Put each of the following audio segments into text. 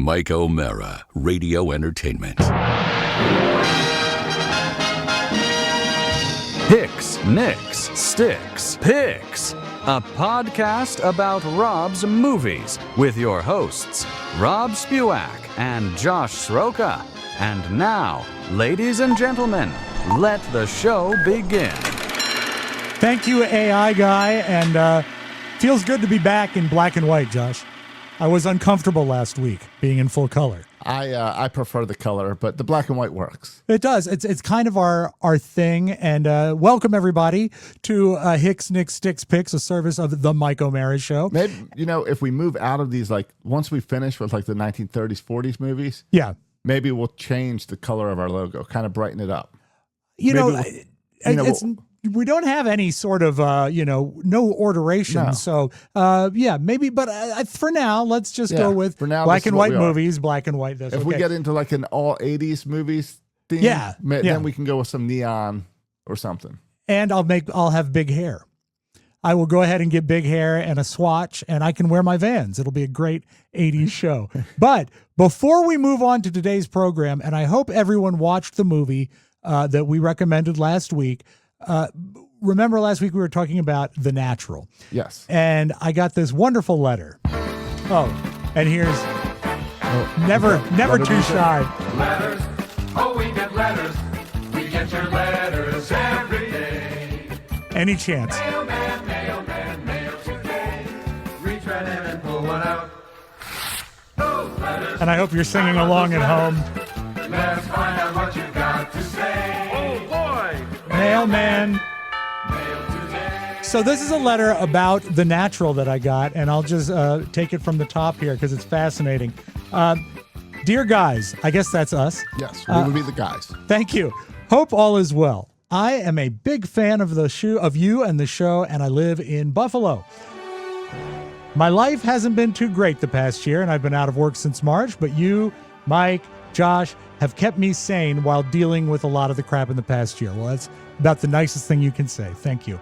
Mike O'Mara, Radio Entertainment. Hicks, Nicks, Sticks, Picks. A podcast about Rob's movies with your hosts, Rob Spewak and Josh Sroka. And now, ladies and gentlemen, let the show begin. Thank you, AI guy, and feels good to be back in black and white, Josh. I was uncomfortable last week being in full color. I prefer the color, but the black and white works. It does. It's kind of our thing. And welcome everybody to Hicks, Nicks, Sticks, Picks, a service of the Mike O'Mara Show. Maybe, if we move out of these, once we finish with the 1930s, 40s movies, yeah, maybe we'll change the color of our logo, kind of brighten it up. We don't have any sort of, no orderation. No. So, maybe. But for now, let's just go with black and white movies, black and white. If we get into an all 80s movies theme, then we can go with some neon or something. And I'll have big hair. I will go ahead and get big hair and a swatch, and I can wear my Vans. It'll be a great 80s show. But before we move on to today's program, and I hope everyone watched the movie that we recommended last week. Remember last week we were talking about The Natural. Yes. And I got this wonderful letter. Oh, and here's never too shy. Letters, we get letters. We get your letters every day. Any chance? Mail today. Reach right in and pull one out. Those letters. And I hope you're singing along at home. Let's find out what you got to say. Oh boy! Mailman. Mail today. So this is a letter about The Natural that I got, and I'll just take it from the top here because it's fascinating. Dear guys, I guess that's us. Yes, we would be the guys. Thank you. Hope all is well. I am a big fan of you and the show, and I live in Buffalo. My life hasn't been too great the past year, and I've been out of work since March, but you, Mike, Josh, have kept me sane while dealing with a lot of the crap in the past year. Well, that's about the nicest thing you can say. Thank you.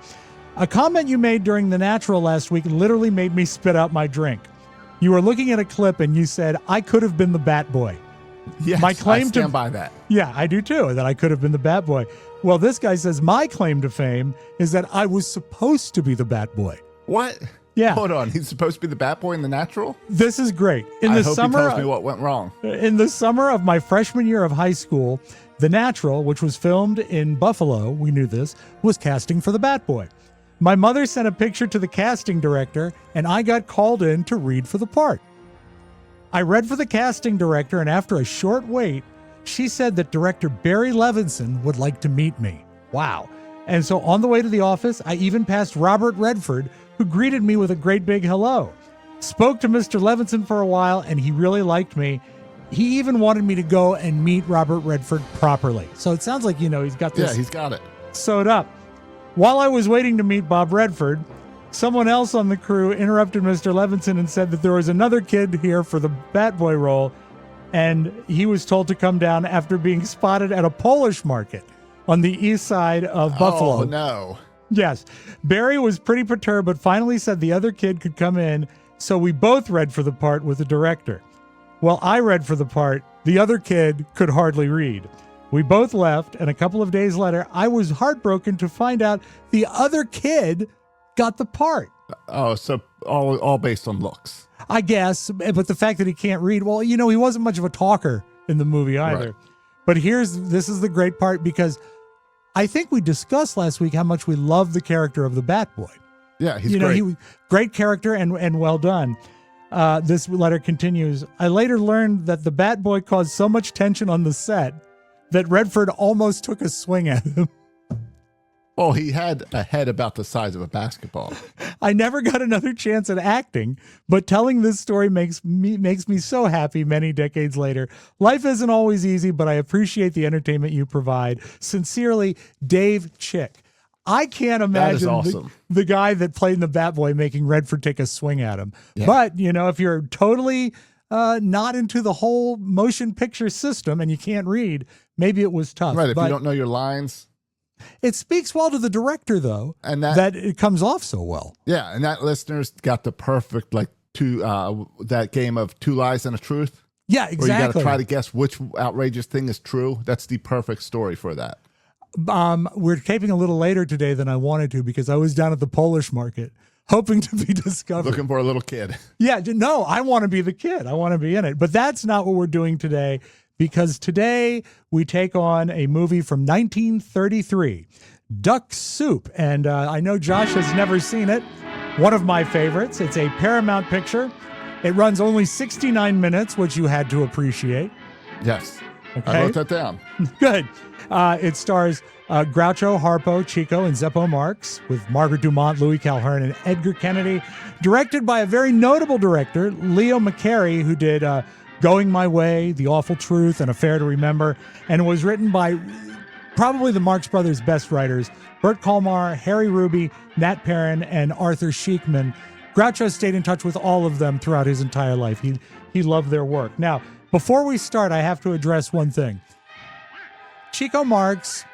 A comment you made during The Natural last week literally made me spit out my drink. You were looking at a clip and you said, I could have been the Bat Boy. Yes, my claim I stand by that. Yeah, I do too, that I could have been the Bat Boy. Well, this guy says my claim to fame is that I was supposed to be the Bat Boy. What? Yeah. Hold on. He's supposed to be the Bat Boy in The Natural? This is great. I hope he tells me what went wrong. In the summer of my freshman year of high school, The Natural, which was filmed in Buffalo, we knew this, was casting for the Bat Boy. My mother sent a picture to the casting director, and I got called in to read for the part. I read for the casting director, and after a short wait, she said that director Barry Levinson would like to meet me. Wow. And so on the way to the office, I even passed Robert Redford, who greeted me with a great big hello. Spoke to Mr. Levinson for a while, and he really liked me. He even wanted me to go and meet Robert Redford properly. So it sounds like, he's got this. Yeah, he's got it. Sewed up. While I was waiting to meet Bob Redford, someone else on the crew interrupted Mr. Levinson and said that there was another kid here for the Bat Boy role, and he was told to come down after being spotted at a Polish market on the east side of Buffalo. Oh, no. Yes. Barry was pretty perturbed, but finally said the other kid could come in, so we both read for the part with the director. Well, I read for the part. The other kid could hardly read. We both left, and a couple of days later, I was heartbroken to find out the other kid got the part. Oh, so all based on looks. I guess, but the fact that he can't read, well, he wasn't much of a talker in the movie either. Right. But this is the great part, because I think we discussed last week how much we love the character of the Bat Boy. Yeah, he's great. Great character and well done. This letter continues. I later learned that the Bat Boy caused so much tension on the set that Redford almost took a swing at him. Well, he had a head about the size of a basketball. I never got another chance at acting, but telling this story makes me so happy many decades later. Life isn't always easy, but I appreciate the entertainment you provide. Sincerely, Dave Chick. I can't imagine the guy that played in the Bat Boy making Redford take a swing at him. Yeah. But, if you're totally not into the whole motion picture system and you can't read, maybe it was tough. Right, if you don't know your lines. It speaks well to the director, though, and that it comes off so well. Yeah, and that listener's got the perfect, that game of two lies and a truth. Yeah, Or you got to exactly. try to guess which outrageous thing is true. That's the perfect story for that. We're taping a little later today than I wanted to because I was down at the Polish market hoping to be discovered. Looking for a little kid. Yeah, no, I want to be the kid. I want to be in it. But that's not what we're doing today, because today we take on a movie from 1933, Duck Soup. And I know Josh has never seen it. One of my favorites. It's a Paramount picture. It runs only 69 minutes, which you had to appreciate. Yes. Okay. I wrote that down. Good. It stars Groucho, Harpo, Chico, and Zeppo Marx, with Margaret Dumont, Louis Calhern, and Edgar Kennedy. Directed by a very notable director, Leo McCarey, who did Going My Way, The Awful Truth, and Affair to Remember, and was written by probably the Marx Brothers' best writers, Bert Kalmar, Harry Ruby, Nat Perrin, and Arthur Sheikman. Groucho stayed in touch with all of them throughout his entire life. He loved their work. Now, before we start, I have to address one thing. Chico Marx,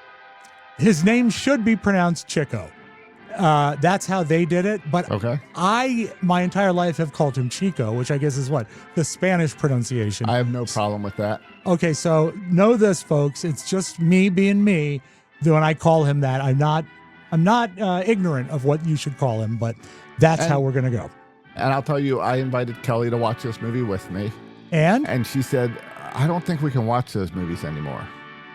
his name should be pronounced Chico. That's how they did it. But Okay. my entire life have called him Chico, which I guess is what? The Spanish pronunciation. I have no problem with that. Okay, so know this, folks. It's just me being me. When I call him that, I'm not ignorant of what you should call him, but that's how we're going to go. And I'll tell you, I invited Kelly to watch this movie with me. And she said, I don't think we can watch those movies anymore.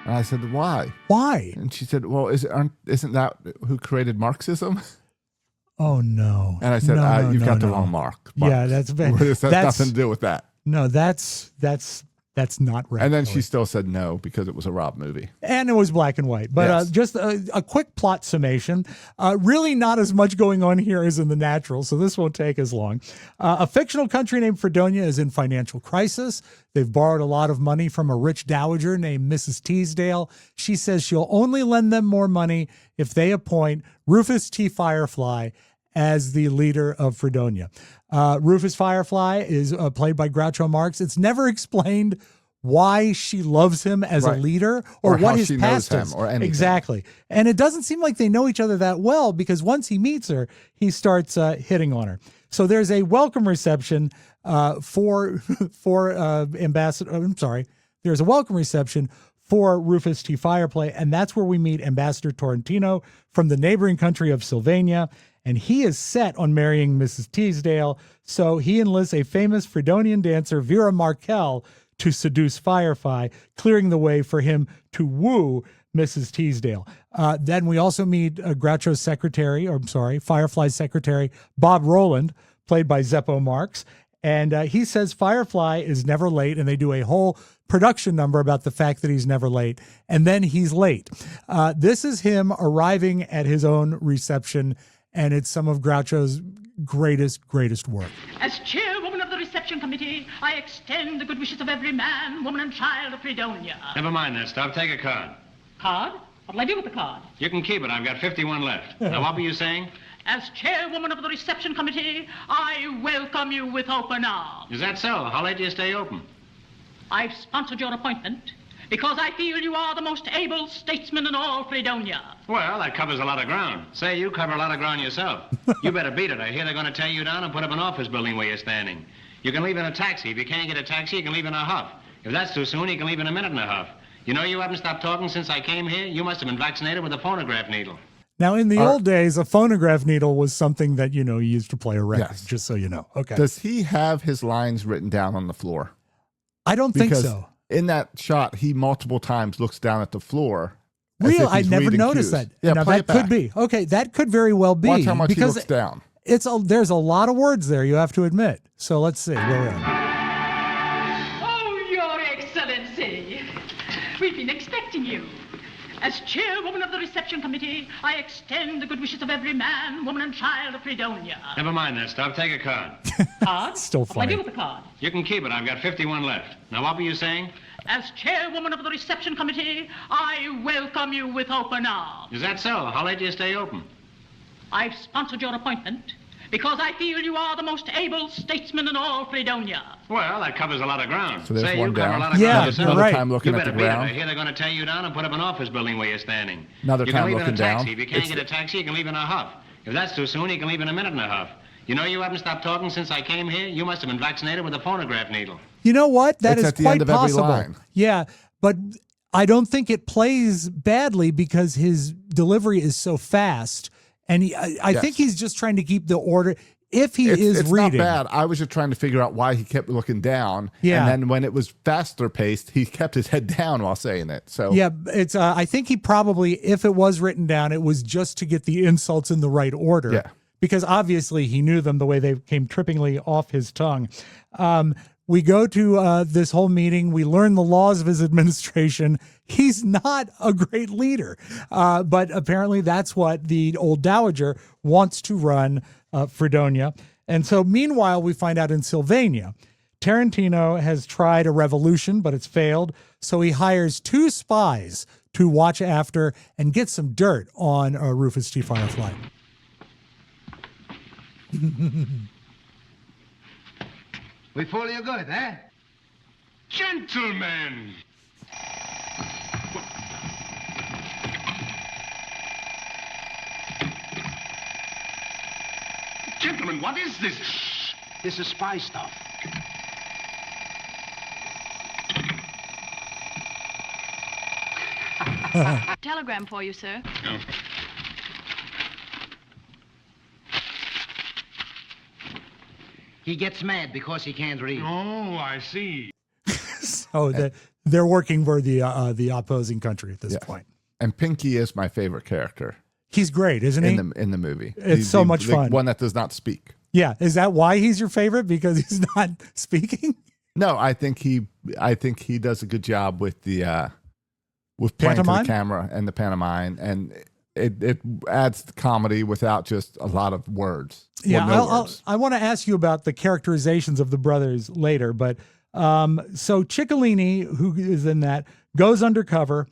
And I said, why? Why? And she said, well, isn't that who created Marxism? Oh, no. And I said, you've got the wrong Marx. Yeah, that's bad. This has nothing to do with that. No, that's not right. And then she still said no because it was a Rob movie. And it was black and white. But Yes. just a quick plot summation. Really not as much going on here as in The Natural, so this won't take as long. A fictional country named Freedonia is in financial crisis. They've borrowed a lot of money from a rich dowager named Mrs. Teasdale. She says she'll only lend them more money if they appoint Rufus T. Firefly as the leader of Freedonia. Rufus Firefly is played by Groucho Marx. It's never explained why she loves him as a leader or what how his she past knows is. him or anything. Exactly. And it doesn't seem like they know each other that well, because once he meets her, he starts hitting on her. So there's a welcome reception for Ambassador. I'm sorry. There's a welcome reception for Rufus T. Firefly, and that's where we meet Ambassador Torrentino from the neighboring country of Sylvania. And he is set on marrying Mrs. Teasdale, so he enlists a famous Freedonian dancer, Vera Markel, to seduce Firefly, clearing the way for him to woo Mrs. Teasdale. Then we also meet Groucho's Firefly's secretary, Bob Roland, played by Zeppo Marx. And he says Firefly is never late, and they do a whole production number about the fact that he's never late. And then he's late. This is him arriving at his own reception, and it's some of Groucho's greatest work. As chairwoman of the reception committee, I extend the good wishes of every man, woman, and child of Freedonia. Never mind that stuff. Take a card. Card? What'll I do with the card? You can keep it. I've got 51 left. Now, what were you saying? As chairwoman of the reception committee, I welcome you with open arms. Is that so? How late do you stay open? I've sponsored your appointment because I feel you are the most able statesman in all Freedonia. Well, that covers a lot of ground. Say, you cover a lot of ground yourself. You better beat it. I hear they're going to tear you down and put up an office building where you're standing. You can leave in a taxi. If you can't get a taxi, you can leave in a huff. If that's too soon, you can leave in a minute and a half. You know, you haven't stopped talking since I came here. You must have been vaccinated with a phonograph needle. Now, in the old days, a phonograph needle was something that, you used to play a record, Yes. just so you know. Okay. Does he have his lines written down on the floor? I don't think so. In that shot, he multiple times looks down at the floor. Really? I never noticed that. Yeah, now, play that it back. could be. Okay, that could very well be. Watch how much he because looks down. there's a lot of words there, you have to admit. So let's see. Where we are. Oh, Your Excellency, we've been expecting you. As chairwoman of the reception committee, I extend the good wishes of every man, woman, and child of Freedonia. Never mind that stuff. Take a card. Card? Still What'll I funny. do with the card? You can keep it. I've got 51 left. Now, what were you saying? As chairwoman of the reception committee, I welcome you with open arms. Is that so? How late do you stay open? I've sponsored your appointment because I feel you are the most able statesman in all Freedonia. Well, that covers a lot of ground. So there's Say, one you cover down. a lot of Yeah, ground you're yourself. Another right. time looking You at the better beat it. I ground. hear they're going to tear you down and put up an office building where you're standing. Another you time can leave in a looking taxi. down. If you can't get a taxi, you can leave in a huff. If that's too soon, you can leave in a minute and a half. You know you haven't stopped talking since I came here? You must have been vaccinated with a phonograph needle. You know what? That It's is at the quite end of every possible. line. Yeah, but I don't think it plays badly because his delivery is so fast. And I think he's just trying to keep the order. If he is it's reading. not bad. I was just trying to figure out why he kept looking down. Yeah. And then when it was faster paced, he kept his head down while saying it. So Yeah, it's. I think he probably, if it was written down, it was just to get the insults in the right order. Yeah. Because obviously he knew them the way they came trippingly off his tongue. We go to this whole meeting. We learn the laws of his administration. He's not a great leader, but apparently that's what the old dowager wants to run Freedonia. And so meanwhile, we find out in Sylvania, Tarantino has tried a revolution, but it's failed. So he hires 2 spies to watch after and get some dirt on Rufus T. Firefly. We fool you good, eh? Gentlemen! Gentlemen, what is this? This is spy stuff. Telegram for you, sir. Oh. He gets mad because he can't read. Oh, I see. So they're working for the opposing country at this point. And Pinky is my favorite character He's great, isn't he? in the movie. It's so much the fun. one that does not speak. Yeah. Is that why he's your favorite? Because he's not speaking? No, I think he does a good job with the with playing to Pantomime? the camera and the pantomime, and it adds the comedy without just a lot of words. Yeah, Well, no words. I want to ask you about the characterizations of the brothers later, but so Ciccolini, who is in that, goes undercover.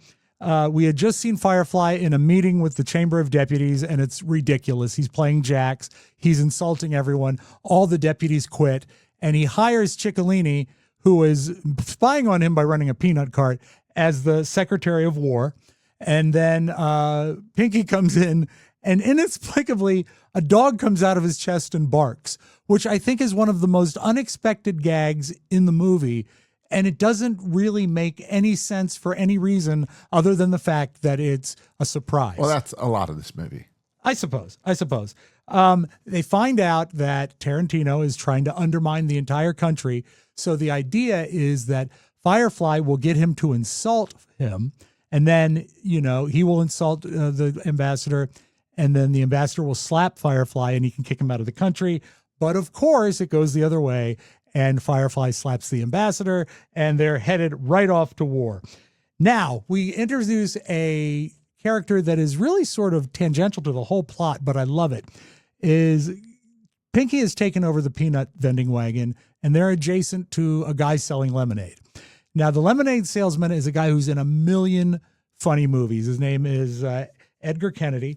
We had just seen Firefly in a meeting with the Chamber of Deputies, and it's ridiculous. He's playing jacks. He's insulting everyone. All the deputies quit, and he hires Ciccolini, who is spying on him by running a peanut cart, as the Secretary of War. And then Pinky comes in, and inexplicably, a dog comes out of his chest and barks, which I think is one of the most unexpected gags in the movie. And it doesn't really make any sense for any reason other than the fact that it's a surprise. Well, that's a lot of this movie. I suppose. They find out that Tarantino is trying to undermine the entire country. So the idea is that Firefly will get him to insult him. And then, he will insult the ambassador. And then the ambassador will slap Firefly and he can kick him out of the country. But of course, it goes the other way. And Firefly slaps the ambassador, and they're headed right off to war. Now, we introduce a character that is really sort of tangential to the whole plot, but I love it, is Pinky has taken over the peanut vending wagon, and they're adjacent to a guy selling lemonade. Now, the lemonade salesman is a guy who's in a million funny movies. His name is Edgar Kennedy,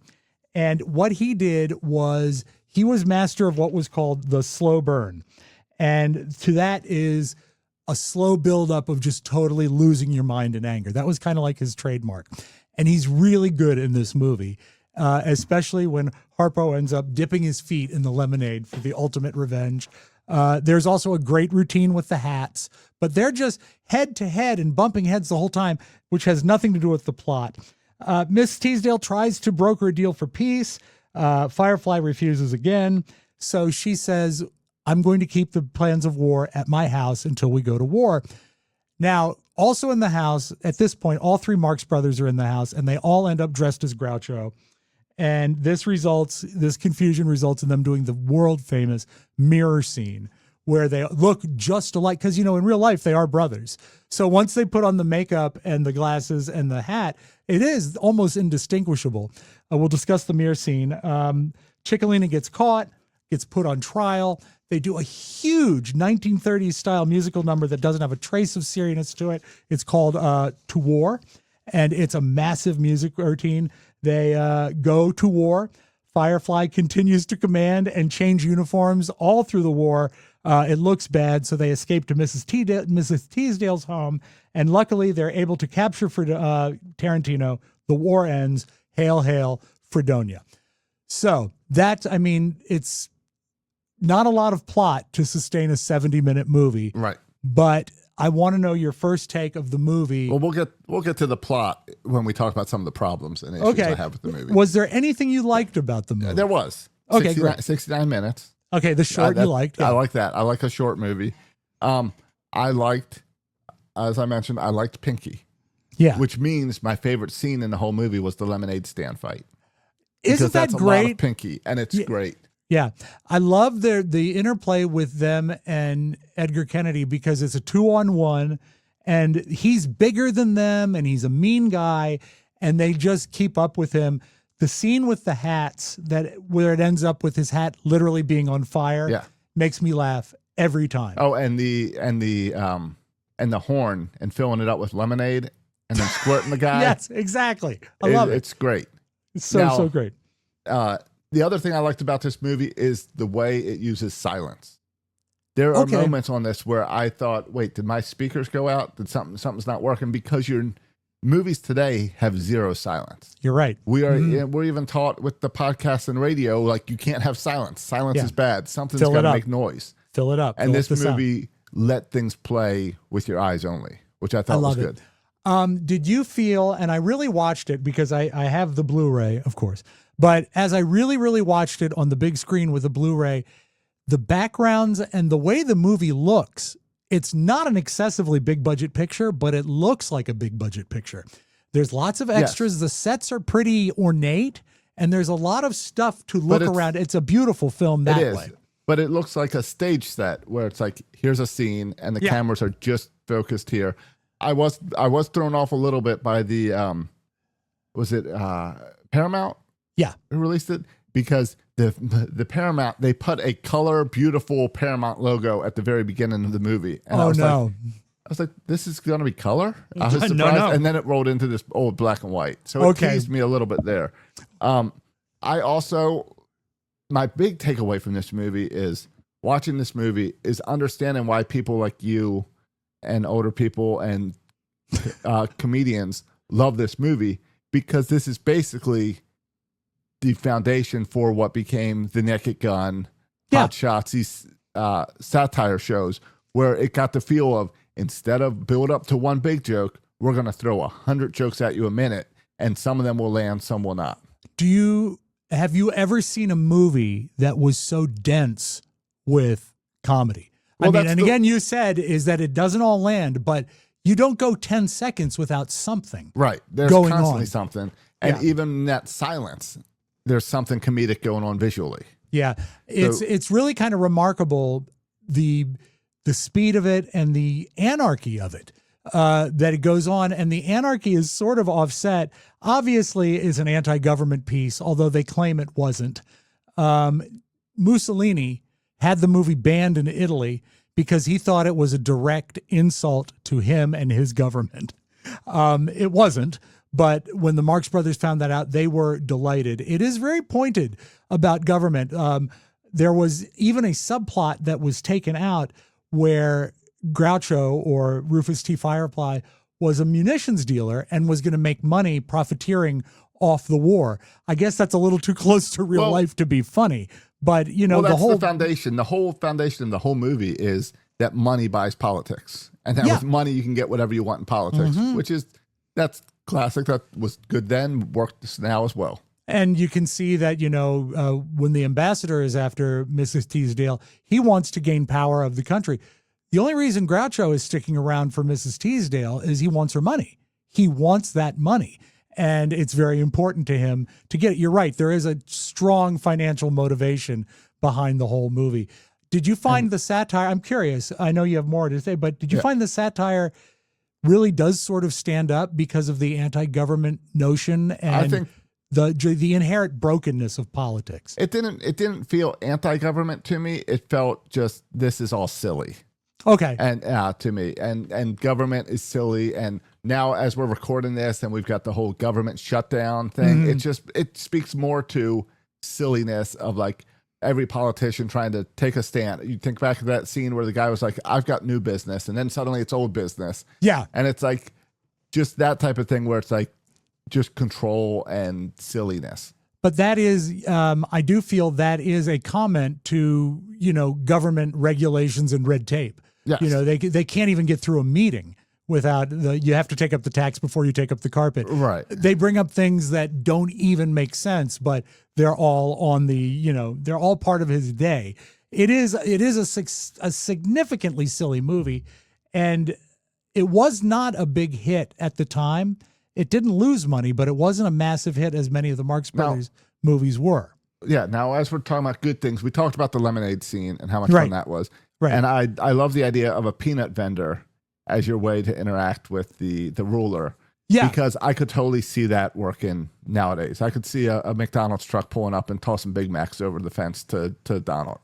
and what he did was he was master of what was called the slow burn. And to that is a slow buildup of just totally losing your mind in anger. That was kind of like his trademark. And he's really good in this movie, especially when Harpo ends up dipping his feet in the lemonade for the ultimate revenge. There's also a great routine with the hats, but they're just head to head and bumping heads the whole time, which has nothing to do with the plot. Miss Teasdale tries to broker a deal for peace. Firefly refuses again. So she says, I'm going to keep the plans of war at my house until we go to war. Now, also in the house, at this point, all 3 Marx Brothers are in the house, and they all end up dressed as Groucho. And this confusion results in them doing the world-famous mirror scene, where they look just alike, because, in real life, they are brothers. So once they put on the makeup and the glasses and the hat, it is almost indistinguishable. We'll discuss the mirror scene. Ciccolini gets caught, gets put on trial. They do a huge 1930s style musical number that doesn't have a trace of seriousness to it. It's called To War, and it's a massive music routine. They go to war. Firefly continues to command and change uniforms all through the war. It looks bad, so they escape to Mrs. Teasdale's home, and luckily they're able to capture Tarantino. The war ends. Hail, hail, Freedonia. So it's not a lot of plot to sustain a 70-minute movie. Right. But I want to know your first take of the movie. Well, we'll get to the plot when we talk about some of the problems and issues I have with the movie. Was there anything you liked about the movie? There was. Okay, great. 69 minutes. Okay, the short you liked. Yeah. I like that. I like a short movie. I liked, as I mentioned, I liked Pinky. Yeah. Which means my favorite scene in the whole movie was the lemonade stand fight. Isn't that that's great? A lot of Pinky, and it's great. Yeah. I love the interplay with them and Edgar Kennedy because it's a 2-on-1 and he's bigger than them and he's a mean guy and they just keep up with him. The scene with the hats where it ends up with his hat literally being on fire makes me laugh every time. Oh, and the horn and filling it up with lemonade and then squirting the guy. Yes, exactly. I love it. It's great. It's so great. The other thing I liked about this movie is the way it uses silence. There are moments on this where I thought, wait, did my speakers go out? Did something's not working? Because your movies today have zero silence. You're right. We're even taught with the podcast and radio, like you can't have silence. Silence is bad. Something's got to make noise. Fill it up. And this movie let things play with your eyes only, which I thought was good. Did you feel, and I really watched it because I have the Blu-ray, of course, but as I really, really watched it on the big screen with the Blu-ray, the backgrounds and the way the movie looks, it's not an excessively big budget picture, but it looks like a big budget picture. There's lots of extras. Yes. The sets are pretty ornate, and there's a lot of stuff to look around. It's a beautiful film that way. But it looks like a stage set where it's like, here's a scene, and the cameras are just focused here. I was thrown off a little bit by the was it Paramount? Yeah, who released it, because the Paramount, they put a color beautiful Paramount logo at the very beginning of the movie. And I was like, this is going to be color? I was surprised. No. And then it rolled into this old black and white. So it teased me a little bit there. My big takeaway from this movie is watching this movie is understanding why people like you and older people and comedians love this movie, because this is basically the foundation for what became The Naked Gun, Hot Shots, these satire shows, where it got the feel of, instead of build up to one big joke, we're going to throw 100 jokes at you a minute, and some of them will land, some will not. Have you ever seen a movie that was so dense with comedy? Well, and again, you said is that it doesn't all land, but you don't go 10 seconds without something. Right. There's constantly something. And even in that silence, there's something comedic going on visually. Yeah. It's really kind of remarkable, the speed of it and the anarchy of it, that it goes on. And the anarchy is sort of offset. Obviously is an anti-government piece, although they claim it wasn't. Mussolini had the movie banned in Italy because he thought it was a direct insult to him and his government. It wasn't, but when the Marx Brothers found that out, they were delighted. It is very pointed about government. There was even a subplot that was taken out where Groucho, or Rufus T. Firefly, was a munitions dealer and was going to make money profiteering off the war. I guess that's a little too close to real life to be funny. But, that's the foundation. The whole foundation of the whole movie is that money buys politics. And that with money, you can get whatever you want in politics, that's classic. That was good then, works now as well. And you can see that, when the ambassador is after Mrs. Teasdale, he wants to gain power of the country. The only reason Groucho is sticking around for Mrs. Teasdale is he wants her money. He wants that money. And it's very important to him to get it. You're right. There is a strong financial motivation behind the whole movie. Did you find the satire? I'm curious. I know you have more to say, but did you find the satire really does sort of stand up because of the anti-government notion and I think the inherent brokenness of politics? It didn't feel anti-government to me. It felt just, this is all silly. Okay. And to me, and government is silly. And now as we're recording this and we've got the whole government shutdown thing, it speaks more to silliness of like every politician trying to take a stand. You think back to that scene where the guy was like, I've got new business. And then suddenly it's old business. Yeah. And it's like just that type of thing where it's like just control and silliness. But that is, I do feel that is a comment to, government regulations and red tape. Yes. They can't even get through a meeting without you have to take up the tax before you take up the carpet. Right. They bring up things that don't even make sense, but they're all on they're all part of his day. It is a significantly silly movie, and it was not a big hit at the time. It didn't lose money, but it wasn't a massive hit as many of the Marx Brothers movies were. Yeah. Now, as we're talking about good things, we talked about the lemonade scene and how much Right. fun that was. Right. And I love the idea of a peanut vendor as your way to interact with the ruler. Yeah. Because I could totally see that working nowadays. I could see a McDonald's truck pulling up and tossing Big Macs over the fence to Donald.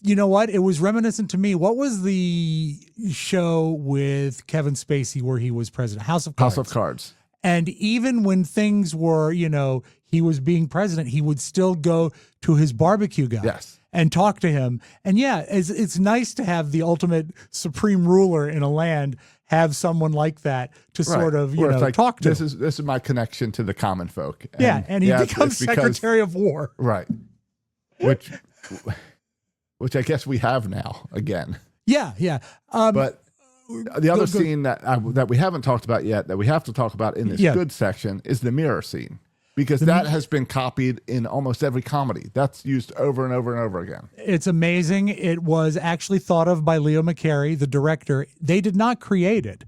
You know what? It was reminiscent to me. What was the show with Kevin Spacey where he was president? House of Cards. House of Cards. And even when things were, he was being president, he would still go to his barbecue guy. Yes. And talk to him. And yeah, it's nice to have the ultimate supreme ruler in a land have someone like that to sort of, Where it's like, talk to. This is my connection to the common folk. And he becomes Secretary of War. Right. Which I guess we have now again. Yeah. But the other scene that we haven't talked about yet, that we have to talk about in this good section, is the mirror scene. Because that has been copied in almost every comedy. That's used over and over and over again. It's amazing. It was actually thought of by Leo McCarey, the director. They did not create it.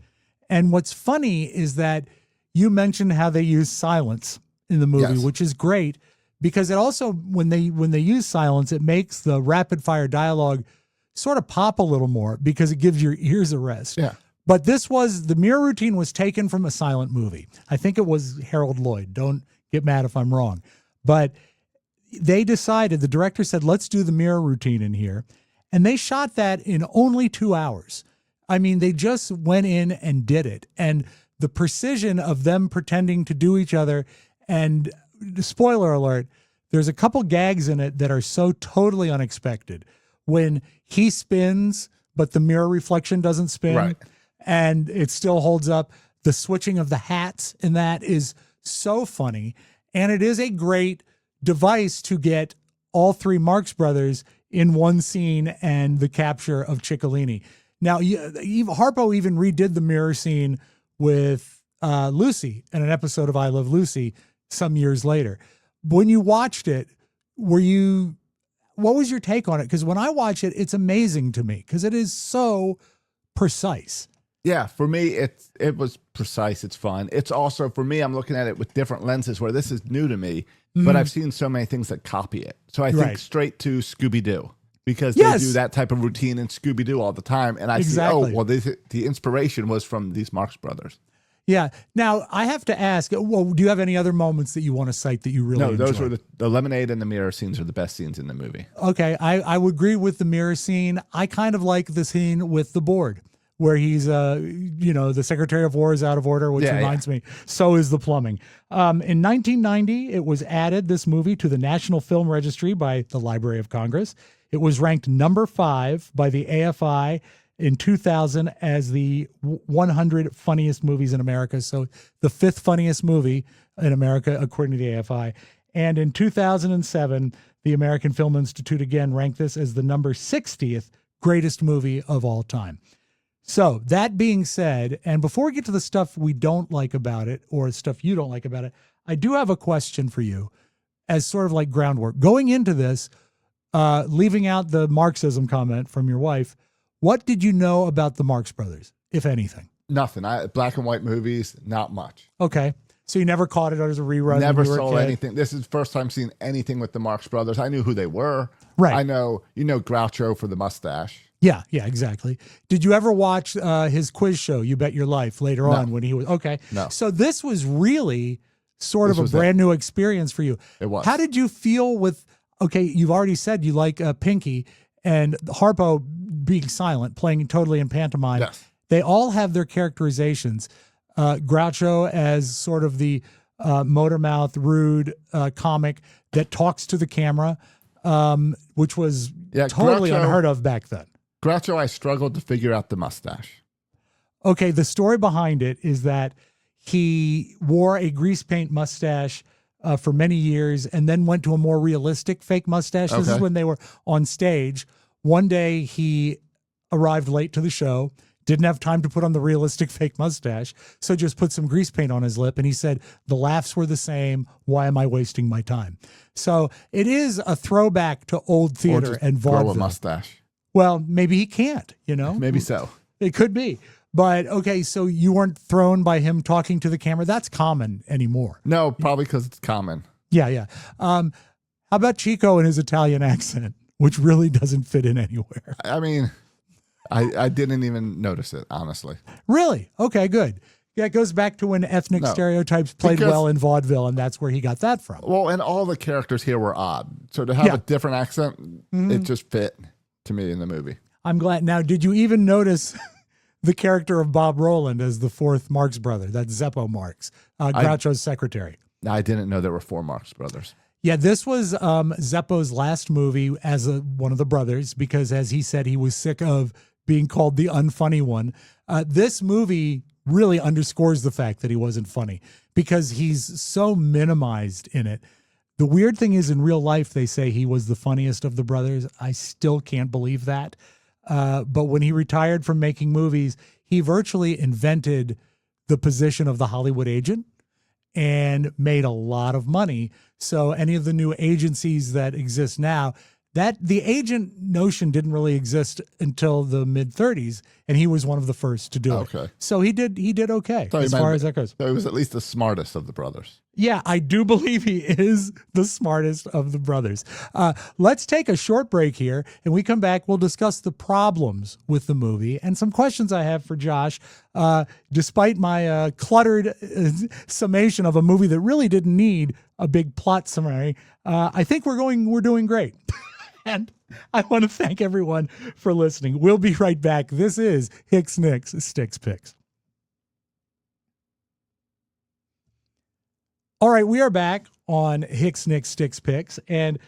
And what's funny is that you mentioned how they use silence in the movie, Yes. which is great because it also, when they use silence, it makes the rapid fire dialogue sort of pop a little more because it gives your ears a rest. Yeah. But the mirror routine was taken from a silent movie. I think it was Harold Lloyd. Don't get mad if I'm wrong. But they decided, the director said, let's do the mirror routine in here. And they shot that in only 2 hours. I mean, they just went in and did it. And the precision of them pretending to do each other, and spoiler alert, there's a couple gags in it that are so totally unexpected. When he spins, but the mirror reflection doesn't spin, Right. and it still holds up. The switching of the hats in that is so funny. And it is a great device to get all three Marx Brothers in one scene and the capture of Ciccolini. Now, Harpo even redid the mirror scene with Lucy in an episode of I Love Lucy some years later. When you watched it, what was your take on it? Because when I watch it, it's amazing to me because it is so precise. Yeah, for me, it was precise. It's fun. It's also, for me, I'm looking at it with different lenses where this is new to me, but I've seen so many things that copy it. So I think straight to Scooby-Doo because they do that type of routine in Scooby-Doo all the time. And I see, the inspiration was from these Marx Brothers. Yeah. Now, I have to ask, do you have any other moments that you want to cite that you really enjoyed? Those were the lemonade and the mirror scenes are the best scenes in the movie. Okay, I would agree with the mirror scene. I kind of like the scene with the board, where he's, the Secretary of War is out of order, which reminds me, so is the plumbing. In 1990, it was added, this movie, to the National Film Registry by the Library of Congress. It was ranked number 5 by the AFI in 2000 as the 100 funniest movies in America. So the 5th funniest movie in America, according to the AFI. And in 2007, the American Film Institute again ranked this as the number 60th greatest movie of all time. So that being said, and before we get to the stuff we don't like about it or stuff you don't like about it, I do have a question for you as sort of like groundwork. Going into this, leaving out the Marxism comment from your wife, what did you know about the Marx Brothers, if anything? Nothing. Black and white movies, not much. Okay. So you never caught it as a rerun? Never saw anything. This is the first time seeing anything with the Marx Brothers. I knew who they were. Right. I know, Groucho for the mustache. Yeah, exactly. Did you ever watch his quiz show, You Bet Your Life, later on when he was, okay. No. So this was really sort of a brand new experience for you. It was. How did you feel with, okay, you've already said you like Pinky and Harpo being silent, playing totally in pantomime. Yes. They all have their characterizations. Groucho as sort of the motor mouth, rude comic that talks to the camera, which was totally unheard of back then. Groucho, I struggled to figure out the mustache. Okay, the story behind it is that he wore a grease paint mustache for many years and then went to a more realistic fake mustache. This is Okay. when they were on stage. One day he arrived late to the show, didn't have time to put on the realistic fake mustache, so just put some grease paint on his lip. And he said, the laughs were the same. Why am I wasting my time? So it is a throwback to old Or theater just and grow a vaudeville. mustache. Well, maybe he can't, you know? Maybe so. It could be. But okay, so you weren't thrown by him talking to the camera. That's common anymore. No, probably because it's common. Yeah, yeah. How about Chico and his Italian accent, which really doesn't fit in anywhere? I mean, I didn't even notice it, honestly. Really? Okay, good. Yeah, it goes back to when ethnic No, stereotypes played because- well in vaudeville, and that's where he got that from. Well, and all the characters here were odd. So to have Yeah. a different accent, it just fit to me in the movie. I'm glad. Now, did you even notice the character of Bob Roland as the fourth Marx brother? That's Zeppo Marx, Groucho's secretary. I didn't know there were 4 Marx Brothers. Yeah, this was Zeppo's last movie as one of the brothers because, as he said, he was sick of being called the unfunny one. This movie really underscores the fact that he wasn't funny because he's so minimized in it. The weird thing is, in real life, they say he was the funniest of the brothers. I still can't believe that. But when he retired from making movies, he virtually invented the position of the Hollywood agent and made a lot of money. So any of the new agencies that exist now, that the agent notion didn't really exist until the mid 30s, and he was one of the first to do it. Okay. So he did okay So he as might far be- as that goes. So he was at least the smartest of the brothers. Yeah, I do believe he is the smartest of the brothers. Let's take a short break here, and we come back. We'll discuss the problems with the movie and some questions I have for Josh. Despite my cluttered summation of a movie that really didn't need a big plot summary, I think we're doing great. And I want to thank everyone for listening. We'll be right back. This is Hicks Nicks Sticks Picks. All right, we are back on Hicks Nicks Sticks Picks, and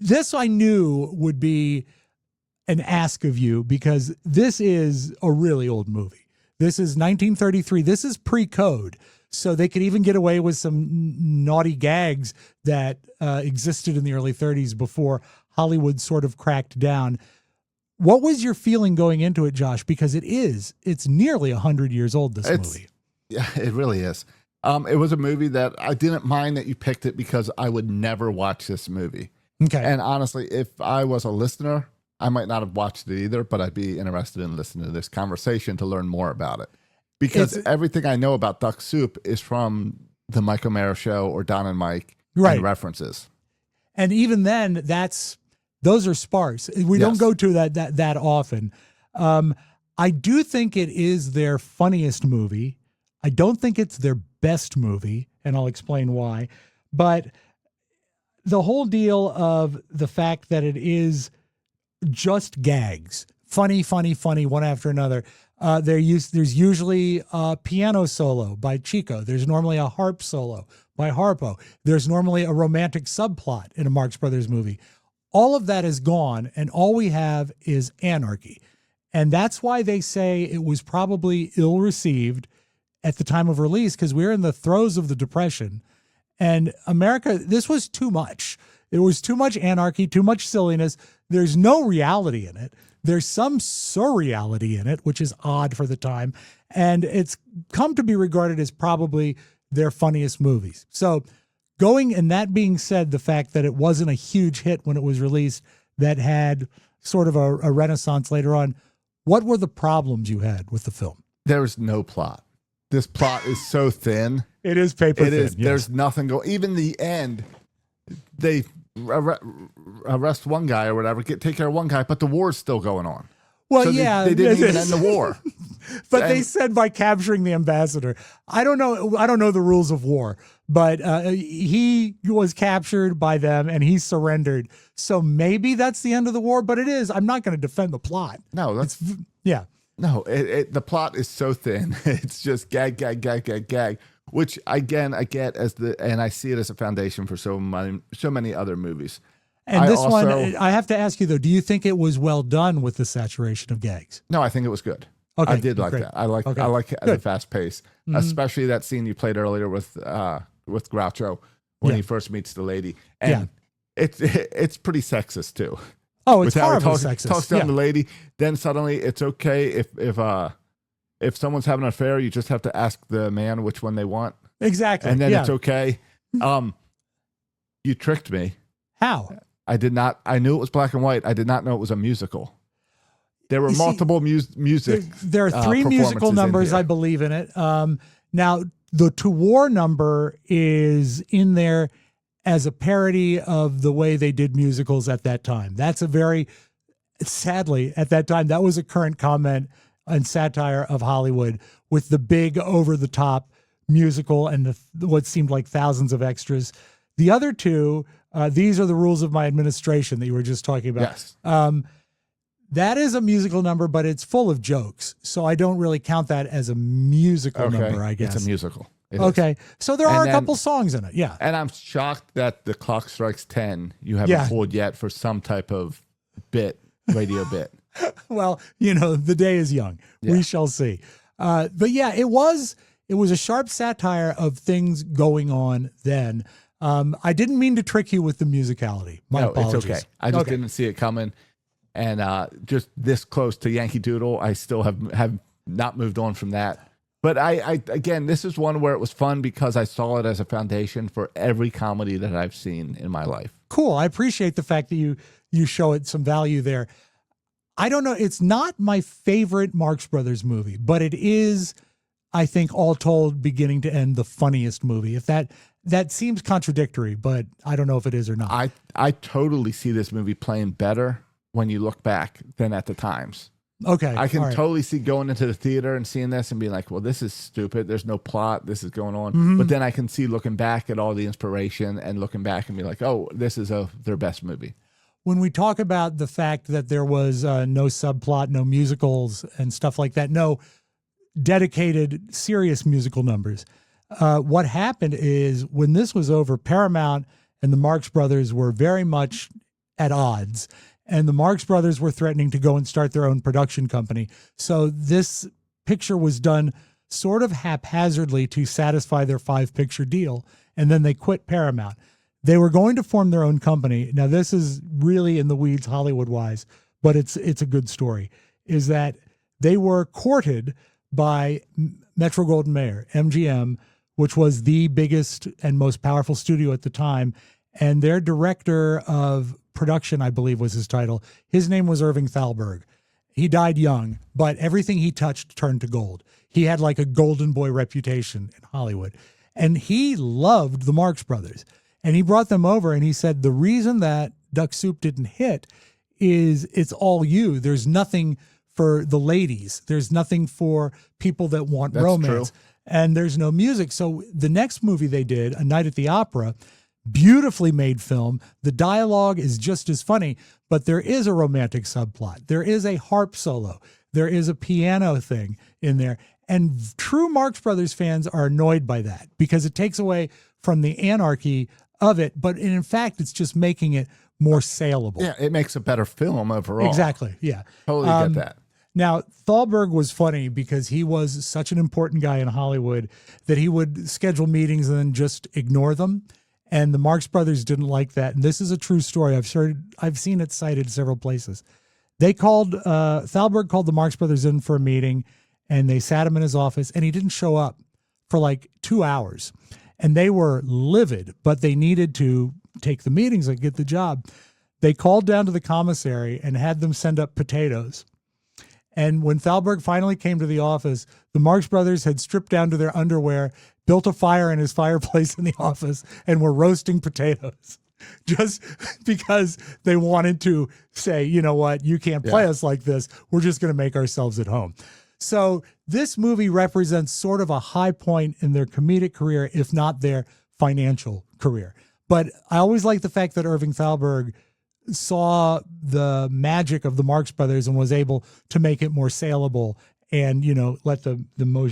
this I knew would be an ask of you because this is a really old movie. This is 1933. This is pre-code, so they could even get away with some naughty gags that existed in the early 30s before Hollywood sort of cracked down. What was your feeling going into it, Josh? Because it's nearly 100 years old, this movie. Yeah, it really is. It was a movie that I didn't mind that you picked it because I would never watch this movie. Okay. And honestly, if I was a listener, I might not have watched it either, but I'd be interested in listening to this conversation to learn more about it. Because everything I know about Duck Soup is from the Mike O'Mara Show or Don and Mike Right. and references. And even then, those are sparse. We don't Yes. go to that often. I do think it is their funniest movie. I don't think it's their best movie, and I'll explain why. But the whole deal of the fact that it is just gags, funny, one after another. There's usually a piano solo by Chico. There's normally a harp solo by Harpo. There's normally a romantic subplot in a Marx Brothers movie. All of that is gone, and all we have is anarchy. And that's why they say it was probably ill-received at the time of release, because we're in the throes of the Depression. And America, this was too much. It was too much anarchy, too much silliness. There's no reality in it. There's some surreality in it, which is odd for the time. And it's come to be regarded as probably their funniest movies. So and that being said, the fact that it wasn't a huge hit when it was released, that had sort of a renaissance later on, what were the problems you had with the film? There's no plot. This plot is so thin. It is paper It thin. is. Yes. There's nothing going. Even the end, they arrest one guy or whatever, take care of one guy, but the war's still going on. Well, So yeah, they didn't even end the war. But they said by capturing the ambassador. I don't know the rules of war, but he was captured by them and he surrendered. So maybe that's the end of the war. But it is. I'm not going to defend the plot. No, that's Yeah. no. The plot is so thin. It's just gag, which again I get and I see it as a foundation for so many other movies. And this one, I have to ask you though, do you think it was well done with the saturation of gags? No, I think it was good. Okay, I did like great. that. I like Okay, the fast pace, Mm-hmm. especially that scene you played earlier with with Groucho when Yeah. he first meets the lady, and it's pretty sexist too. Oh, it's With how he horribly talks sexist. down Yeah. the lady. Then suddenly it's okay if someone's having an affair, you just have to ask the man which one they want, Exactly. and then yeah. it's okay. You tricked me. How? I did not. I knew it was black and white. I did not know it was a musical. There were You see, multiple music. There are three musical performances in numbers, here. I believe, in it. Now, the To War number is in there as a parody of the way they did musicals at that time. That's a very, sadly, at that time, that was a current comment and satire of Hollywood with the big over-the-top musical and what seemed like thousands of extras. The other two, these are the rules of my administration that you were just talking about. Yes. That is a musical number, but it's full of jokes. So I don't really count that as a musical number, I guess. It's a musical. It is. Okay. So there And are a then- couple songs in it. Yeah. And I'm shocked that the clock strikes 10. You haven't pulled yet for some type of radio bit. Well, the day is young. Yeah. We shall see. But yeah, it was a sharp satire of things going on then. I didn't mean to trick you with the musicality. My apologies. It's okay. I just didn't see it coming. And just this close to Yankee Doodle, I still have not moved on from that. But I again, this is one where it was fun because I saw it as a foundation for every comedy that I've seen in my life. Cool. I appreciate the fact that you show it some value there. I don't know. It's not my favorite Marx Brothers movie, but it is, I think, all told, beginning to end, the funniest movie. If that seems contradictory, but I don't know if it is or not. I totally see this movie playing better when you look back than at the times. Okay. I can all right. totally see going into the theater and seeing this and being like, well, this is stupid. There's no plot. This is going on. Mm-hmm. But then I can see looking back at all the inspiration and looking back and be like, oh, this is their best movie. When we talk about the fact that there was no subplot, no musicals and stuff like that, no dedicated serious musical numbers, what happened is when this was over, Paramount and the Marx Brothers were very much at odds. And the Marx Brothers were threatening to go and start their own production company. So this picture was done sort of haphazardly to satisfy their 5-picture deal. And then they quit Paramount. They were going to form their own company. Now, this is really in the weeds Hollywood-wise, but it's a good story, is that they were courted by Metro-Goldwyn-Mayer, MGM, which was the biggest and most powerful studio at the time. And their director of production, I believe was his title. His name was Irving Thalberg. He died young, but everything he touched turned to gold. He had like a golden boy reputation in Hollywood. And he loved the Marx Brothers. And he brought them over and he said, the reason that Duck Soup didn't hit is it's all you. There's nothing for the ladies. There's nothing for people that want That's romance. true. And there's no music. So the next movie they did, A Night at the Opera, beautifully made film. The dialogue is just as funny, but there is a romantic subplot. There is a harp solo. There is a piano thing in there. And true Marx Brothers fans are annoyed by that because it takes away from the anarchy of it. But in fact, it's just making it more saleable. Yeah, it makes a better film overall. Exactly. Yeah. Totally get that. Now, Thalberg was funny because he was such an important guy in Hollywood that he would schedule meetings and then just ignore them. And the Marx Brothers didn't like that. And this is a true story. I've seen it cited several places. Thalberg called the Marx Brothers in for a meeting and they sat him in his office and he didn't show up for like 2 hours. And they were livid, but they needed to take the meetings and get the job. They called down to the commissary and had them send up potatoes. And when Thalberg finally came to the office, the Marx Brothers had stripped down to their underwear, built a fire in his fireplace in the office, and were roasting potatoes just because they wanted to say, you know what, you can't play us like this. We're just going to make ourselves at home. So this movie represents sort of a high point in their comedic career, if not their financial career. But I always like the fact that Irving Thalberg saw the magic of the Marx Brothers and was able to make it more saleable and, let the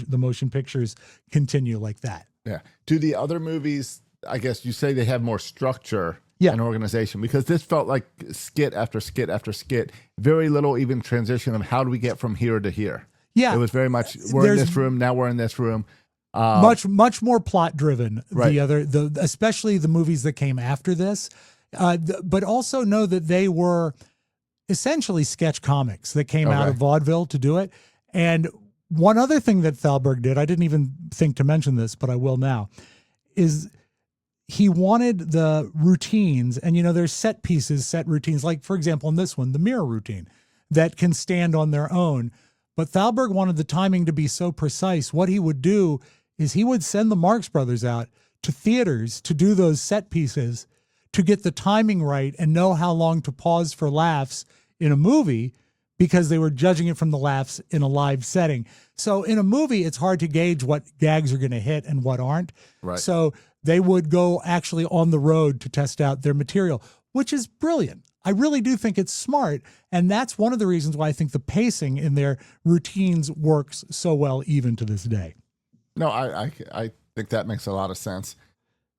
motion pictures continue like that. Yeah. Do the other movies, I guess you say they have more structure Yeah. and organization, because this felt like skit after skit after skit, very little even transition of how do we get from here to here. Yeah. It was very much, we're in There's- this room, now we're in this room. Much more plot driven. Right. Especially the movies that came after this, but also know that they were essentially sketch comics that came out of vaudeville to do it. And one other thing that Thalberg did, I didn't even think to mention this, but I will now, is he wanted the routines, and there's set pieces, set routines, like for example in this one, the mirror routine, that can stand on their own. But Thalberg wanted the timing to be so precise. What he would do is he would send the Marx Brothers out to theaters to do those set pieces to get the timing right and know how long to pause for laughs in a movie, because they were judging it from the laughs in a live setting. So in a movie, it's hard to gauge what gags are going to hit and what aren't. Right. So they would go actually on the road to test out their material, which is brilliant. I really do think it's smart. And that's one of the reasons why I think the pacing in their routines works so well even to this day. No, I think that makes a lot of sense.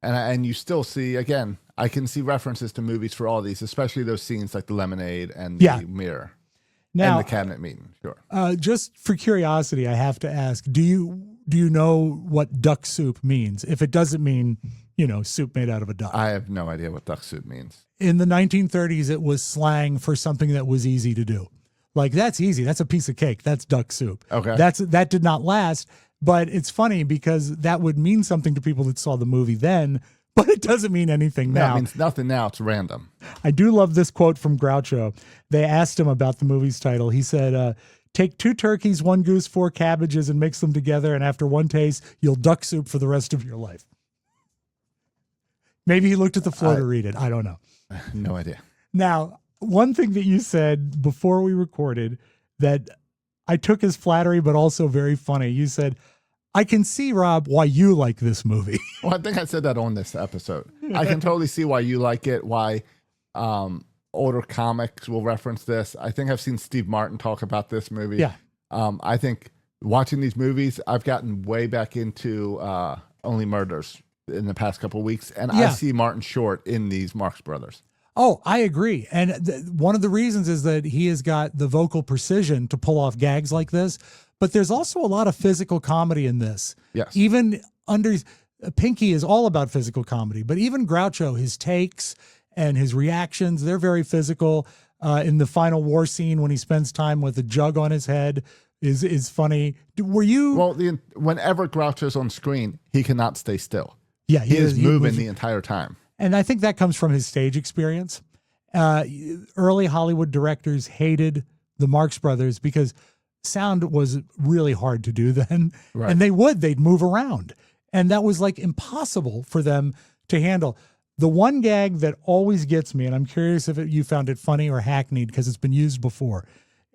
And you still see, again, I can see references to movies for all these, especially those scenes like the lemonade and the mirror. Now, and the cabinet meeting, sure. Just for curiosity, I have to ask, do you know what duck soup means? If it doesn't mean, soup made out of a duck. I have no idea what duck soup means. In the 1930s, it was slang for something that was easy to do. Like, that's easy. That's a piece of cake. That's duck soup. Okay. That did not last, but it's funny because that would mean something to people that saw the movie then, but it doesn't mean anything now. It means nothing now. It's random. I do love this quote from Groucho. They asked him about the movie's title. He said, take 2 turkeys, 1 goose, 4 cabbages, and mix them together, and after one taste, you'll duck soup for the rest of your life. Maybe he looked at the floor to read it. I don't know. No idea. Now, one thing that you said before we recorded that I took as flattery, but also very funny. You said, I can see, Rob, why you like this movie. Well, I think I said that on this episode. I can totally see why you like it, why older comics will reference this. I think I've seen Steve Martin talk about this movie. Yeah. I think watching these movies, I've gotten way back into Only Murders in the past couple of weeks, and I see Martin Short in these Marx Brothers. Oh, I agree. And one of the reasons is that he has got the vocal precision to pull off gags like this, but there's also a lot of physical comedy in this. Yes. Even Pinky is all about physical comedy, but even Groucho, his takes and his reactions, they're very physical. In the final war scene when he spends time with a jug on his head is funny. Were you... Well, whenever Groucho's on screen, he cannot stay still. Yeah, he is moving the entire time. And I think that comes from his stage experience. Early Hollywood directors hated the Marx Brothers because sound was really hard to do then. Right. And they'd move around. And that was like impossible for them to handle. The one gag that always gets me, and I'm curious if you found it funny or hackneyed because it's been used before,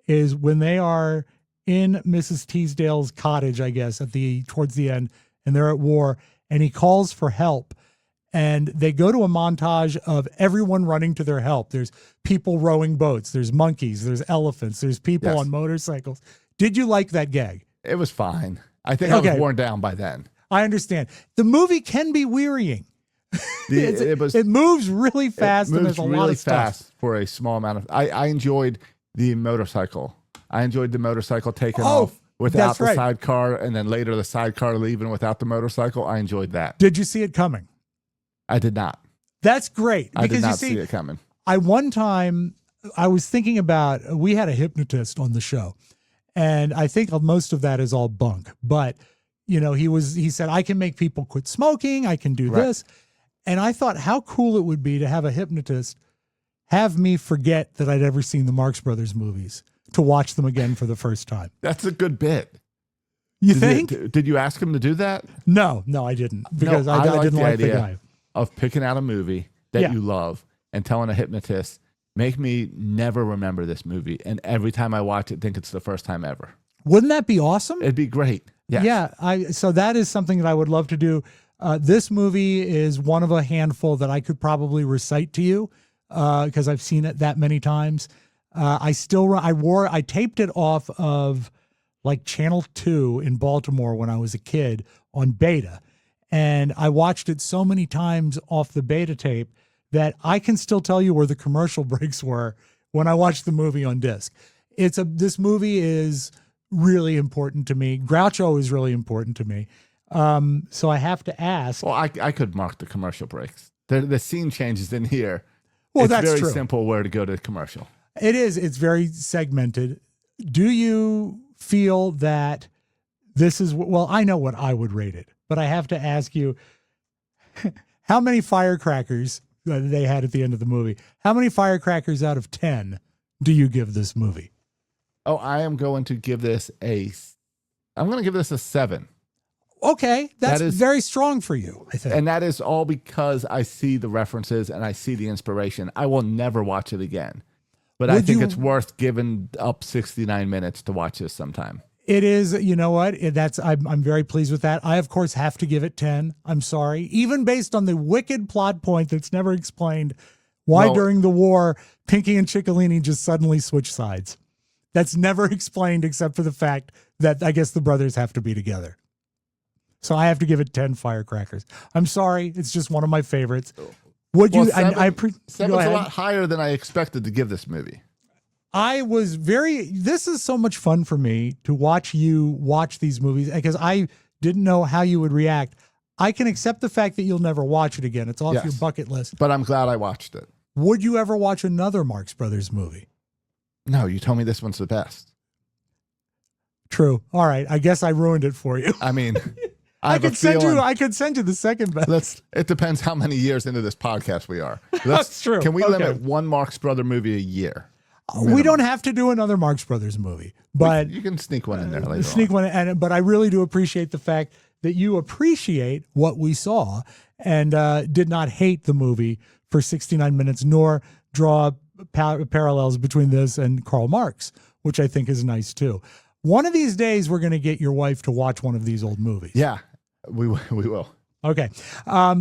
is when they are in Mrs. Teasdale's cottage, I guess, towards the end, and they're at war, and he calls for help. And they go to a montage of everyone running to their help. There's people rowing boats. There's monkeys. There's elephants. There's people on motorcycles. Did you like that gag? It was fine. I think I was worn down by then. I understand. The movie can be wearying. It moves really fast and there's a lot of stuff. Fast for a small amount of... I enjoyed the motorcycle. I enjoyed the motorcycle taking off without the sidecar, and then later the sidecar leaving without the motorcycle. I enjoyed that. Did you see it coming? I did not. That's great. I did not see it coming. One time, I was thinking about, we had a hypnotist on the show, and I think most of that is all bunk. But, he said, I can make people quit smoking. I can do this. And I thought how cool it would be to have a hypnotist have me forget that I'd ever seen the Marx Brothers movies to watch them again for the first time. That's a good bit. You think? Did you ask him to do that? No, I didn't. Because I didn't like the guy. Of picking out a movie that you love and telling a hypnotist, make me never remember this movie, and every time I watch it, think it's the first time ever. Wouldn't that be awesome? It'd be great. Yes. Yeah. So that is something that I would love to do. This movie is one of a handful that I could probably recite to you because I've seen it that many times. I taped it off of like Channel 2 in Baltimore when I was a kid on beta. And I watched it so many times off the beta tape that I can still tell you where the commercial breaks were when I watched the movie on disc. This movie is really important to me. Groucho is really important to me. So I have to ask. Well, I could mark the commercial breaks. The scene changes in here. Well, it's that's very true. simple where to go to commercial. It is. It's very segmented. Do you feel that this is, well, I know what I would rate it, but I have to ask you, how many firecrackers they had at the end of the movie? How many firecrackers out of 10 do you give this movie? Oh, I am going to give this I'm going to give this a 7. Okay, that's That is- very strong for you, I think. And that is all because I see the references and I see the inspiration. I will never watch it again. But I Would think you- it's worth giving up 69 minutes to watch this sometime. It is, you know what? I'm very pleased with that. I, of course, have to give it 10. I'm sorry. Even based on the wicked plot point that's never explained, why Well- during the war, Pinky and Ciccolini just suddenly switch sides. That's never explained except for the fact that I guess the brothers have to be together. So I have to give it 10 firecrackers. I'm sorry. It's just one of my favorites. Would you? Seven's go ahead. a lot higher than I expected to give this movie. This is so much fun for me to watch you watch these movies because I didn't know how you would react. I can accept the fact that you'll never watch it again. It's off Yes. your bucket list. But I'm glad I watched it. Would you ever watch another Marx Brothers movie? No, you told me this one's the best. True. All right. I guess I ruined it for you. I mean, I I have a could send you. feeling- I could send you the second best. It depends how many years into this podcast we are. That's true. Can we Okay. limit one Marx Brother movie a year? We don't have to do another Marx Brothers movie, but You can sneak one in there later sneak on. one. But I really do appreciate the fact that you appreciate what we saw and did not hate the movie for 69 minutes, nor draw parallels between this and Karl Marx, which I think is nice too. One of these days, we're going to get your wife to watch one of these old movies. Yeah, we will. Okay.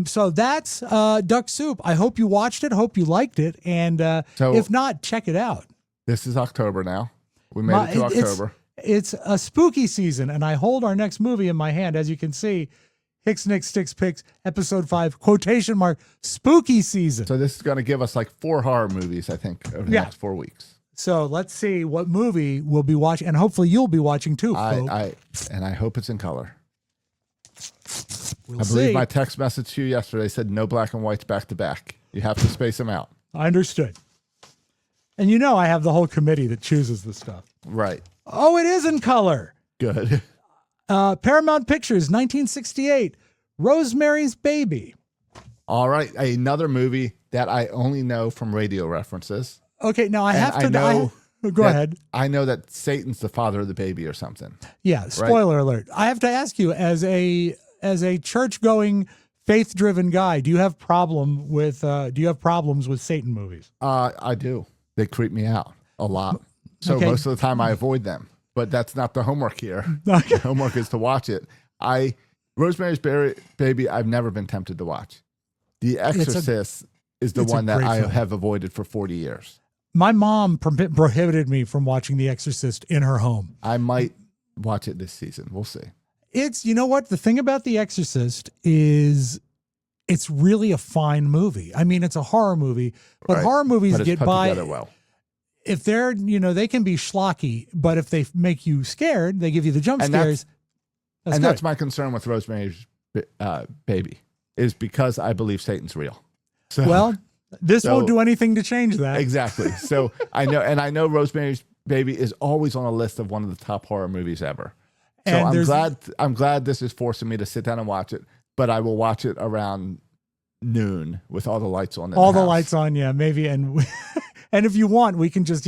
So that's Duck Soup. I hope you watched it. Hope you liked it. And So- if not, check it out. This is October now. We made it to October. It's a spooky season, and I hold our next movie in my hand. As you can see, Hicks, Nicks, Sticks, Picks, Episode 5, quotation mark, spooky season. So this is going to give us like 4 horror movies, I think, over the Yeah. next 4 weeks. So let's see what movie we'll be watching, and hopefully you'll be watching too, folks. I hope it's in color. We'll I believe see. my text message to you yesterday said no black and whites back to back. You have to space them out. I understood. And you know I have the whole committee that chooses the stuff. Right. Oh, it is in color. Good. Paramount Pictures, 1968, Rosemary's Baby. All right. Another movie that I only know from radio references. Okay, now I And have to I know go that- ahead. I know that Satan's the father of the baby or something. Yeah, spoiler alert. I have to ask you, as a church-going, faith-driven guy, do you have problems with Satan movies? I do. They creep me out a lot. So Okay. most of the time I avoid them. But that's not the homework here. The homework is to watch it. Rosemary's Baby, I've never been tempted to watch. The Exorcist is the it's a one that great I film. have avoided for 40 years. My mom prohibited me from watching The Exorcist in her home. I might watch it this season. We'll see. You know what? The thing about The Exorcist is it's really a fine movie. I mean, it's a horror movie, but Right. horror movies But it's get put by. together well. If they're, they can be schlocky, but if they make you scared, they give you the jump And that's- scares. And good. that's my concern with Rosemary's Baby, is because I believe Satan's real. So, Well, this So- won't do anything to change that. exactly. So I know Rosemary's Baby is always on a list of one of the top horror movies ever. So And I'm glad this is forcing me to sit down and watch it, but I will watch it around noon with all the lights on. All the lights on, yeah, maybe. And and if you want, we can just,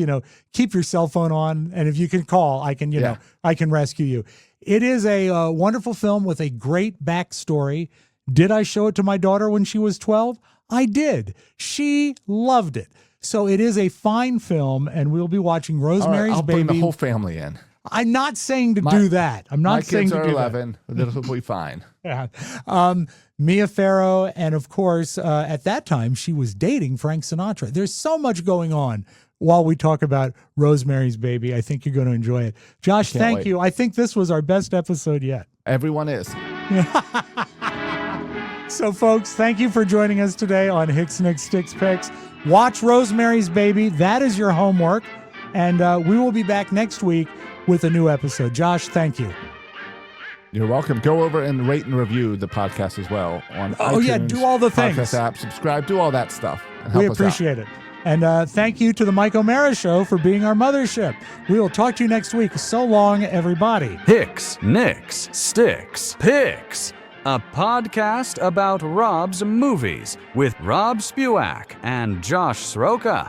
keep your cell phone on. And if you can call, I can, Yeah. I can rescue you. It is a wonderful film with a great backstory. Did I show it to my daughter when she was 12? I did. She loved it. So it is a fine film, and we'll be watching All right, Rosemary's I'll bring Baby. the whole family in. I'm not saying to do that. I'm My not saying kids to are do 11. This will be fine. that. Yeah. Mia Farrow, and of course, at that time, she was dating Frank Sinatra. There's so much going on while we talk about Rosemary's Baby. I think you're going to enjoy it. Josh, Can't thank wait. you. I think this was our best episode yet. Everyone is. So, folks, thank you for joining us today on Hicks, Nicks, Sticks, Picks. Watch Rosemary's Baby. That is your homework. And we will be back next week with a new episode. Josh, thank you. You're welcome. Go over and rate and review the podcast as well on Oh, iTunes, yeah, do all the things. Podcast app, subscribe, do all that stuff. And help We us out. appreciate it. And thank you to the Mike O'Mara Show for being our mothership. We will talk to you next week. So long, everybody. Hicks, Nicks, Sticks, Picks. A podcast about Rob's movies with Rob Spewak and Josh Sroka.